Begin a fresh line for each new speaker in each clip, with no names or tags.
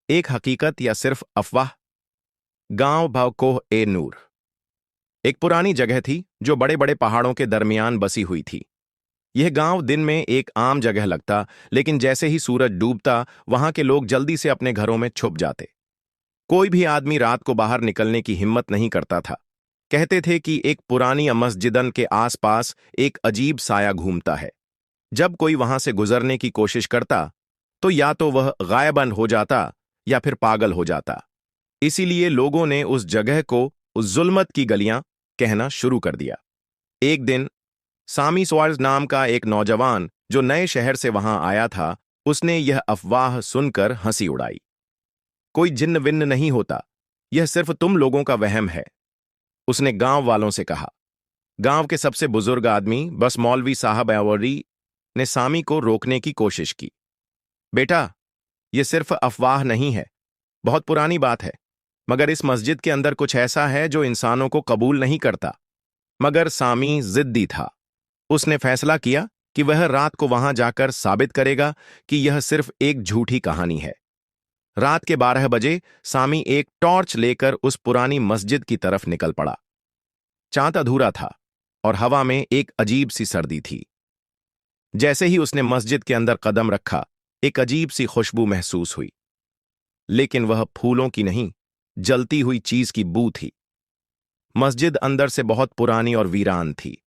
एक हकीकत या सिर्फ अफवाह? गांव भावकोह ए नूर एक पुरानी जगह थी जो बड़े बड़े पहाड़ों के दरमियान बसी हुई थी। यह गांव दिन में एक आम जगह लगता, लेकिन जैसे ही सूरज डूबता वहां के लोग जल्दी से अपने घरों में छुप जाते। कोई भी आदमी रात को बाहर निकलने की हिम्मत नहीं करता था। कहते थे कि एक पुरानी मस्जिदन के आसपास एक अजीब साया घूमता है। जब कोई वहां से गुजरने की कोशिश करता तो या तो वह गायबन हो जाता या फिर पागल हो जाता। इसीलिए लोगों ने उस जगह को उस जुल्मत की गलियां कहना शुरू कर दिया। एक दिन सामी स्वार्ज नाम का एक नौजवान जो नए शहर से वहां आया था, उसने यह अफवाह सुनकर हंसी उड़ाई। कोई जिन्न विन्न नहीं होता, यह सिर्फ तुम लोगों का वहम है, उसने गांव वालों से कहा। गांव के सबसे बुजुर्ग आदमी बस मौलवी साहब अवरी ने सामी को रोकने की कोशिश की। बेटा, यह सिर्फ अफवाह नहीं है, बहुत पुरानी बात है, मगर इस मस्जिद के अंदर कुछ ऐसा है जो इंसानों को कबूल नहीं करता। मगर सामी जिद्दी था। उसने फैसला किया कि वह रात को वहां जाकर साबित करेगा कि यह सिर्फ एक झूठी कहानी है। रात के 12 बजे सामी एक टॉर्च लेकर उस पुरानी मस्जिद की तरफ निकल पड़ा। चांद अधूरा था और हवा में एक अजीब सी सर्दी थी। जैसे ही उसने मस्जिद के अंदर कदम रखा, एक अजीब सी खुशबू महसूस हुई, लेकिन वह फूलों की नहीं, जलती हुई चीज की बू थी। मस्जिद अंदर से बहुत पुरानी और वीरान थी।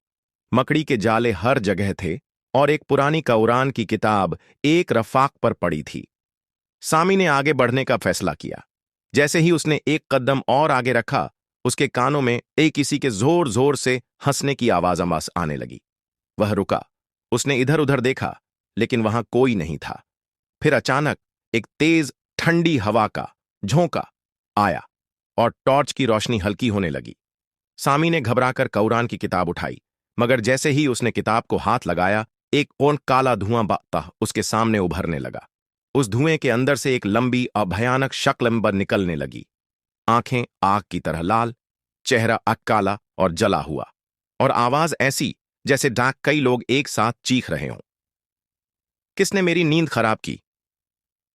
मकड़ी के जाले हर जगह थे और एक पुरानी कुरान की किताब एक रफाक पर पड़ी थी। सामी ने आगे बढ़ने का फैसला किया। जैसे ही उसने एक कदम और आगे रखा, उसके कानों में एक किसी के जोर जोर से हंसने की आवाज आने लगी। वह रुका। उसने इधर उधर देखा, लेकिन वहां कोई नहीं था। फिर अचानक एक तेज ठंडी हवा का झोंका आया और टॉर्च की रोशनी हल्की होने लगी। सामी ने घबराकर कुरान की किताब उठाई, मगर जैसे ही उसने किताब को हाथ लगाया, एक और काला धुआं बाता उसके सामने उभरने लगा। उस धुएं के अंदर से एक लंबी और भयानक शक्ल निकलने लगी। आंखें आग की तरह लाल, चेहरा अकाला और जला हुआ, और आवाज ऐसी जैसे डाक कई लोग एक साथ चीख रहे हों। किसने मेरी नींद खराब की?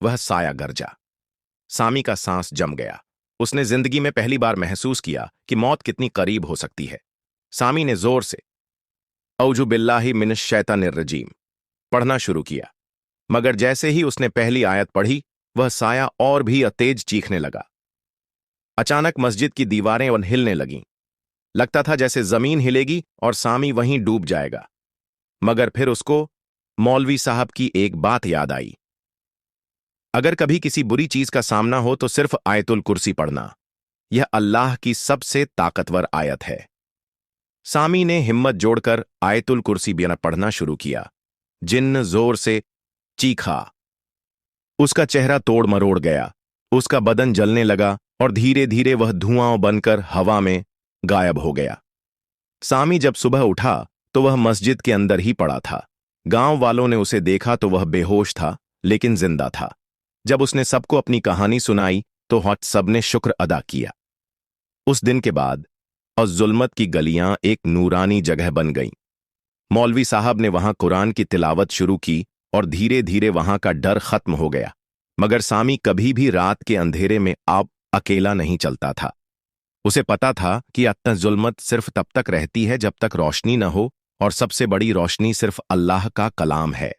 वह साया गरजा। सामी का सांस जम गया। उसने जिंदगी में पहली बार महसूस किया कि मौत कितनी करीब हो सकती है। सामी ने जोर से औजु बिल्लाहि मिनश शैतानिर रजीम पढ़ना शुरू किया, मगर जैसे ही उसने पहली आयत पढ़ी, वह साया और भी तेज चीखने लगा। अचानक मस्जिद की दीवारें हिलने लगीं। लगता था जैसे जमीन हिलेगी और सामी वहीं डूब जाएगा। मगर फिर उसको मौलवी साहब की एक बात याद आई। अगर कभी किसी बुरी चीज का सामना हो तो सिर्फ आयतुल कुर्सी पढ़ना। यह अल्लाह की सबसे ताकतवर आयत है। सामी ने हिम्मत जोड़कर आयतुल कुर्सी बिना पढ़ना शुरू किया। जिन्न जोर से चीखा। उसका चेहरा तोड़ मरोड़ गया, उसका बदन जलने लगा और धीरे धीरे वह धुआं बनकर हवा में गायब हो गया। सामी जब सुबह उठा तो वह मस्जिद के अंदर ही पड़ा था। गांव वालों ने उसे देखा तो वह बेहोश था, लेकिन जिंदा था। जब उसने सबको अपनी कहानी सुनाई तो सबने शुक्र अदा किया। उस दिन के बाद और जुल्मत की गलियां एक नूरानी जगह बन गईं। मौलवी साहब ने वहां कुरान की तिलावत शुरू की और धीरे धीरे वहां का डर खत्म हो गया। मगर सामी कभी भी रात के अंधेरे में अब अकेला नहीं चलता था। उसे पता था कि जुल्मत सिर्फ तब तक रहती है जब तक रोशनी न हो, और सबसे बड़ी रोशनी सिर्फ अल्लाह का कलाम है।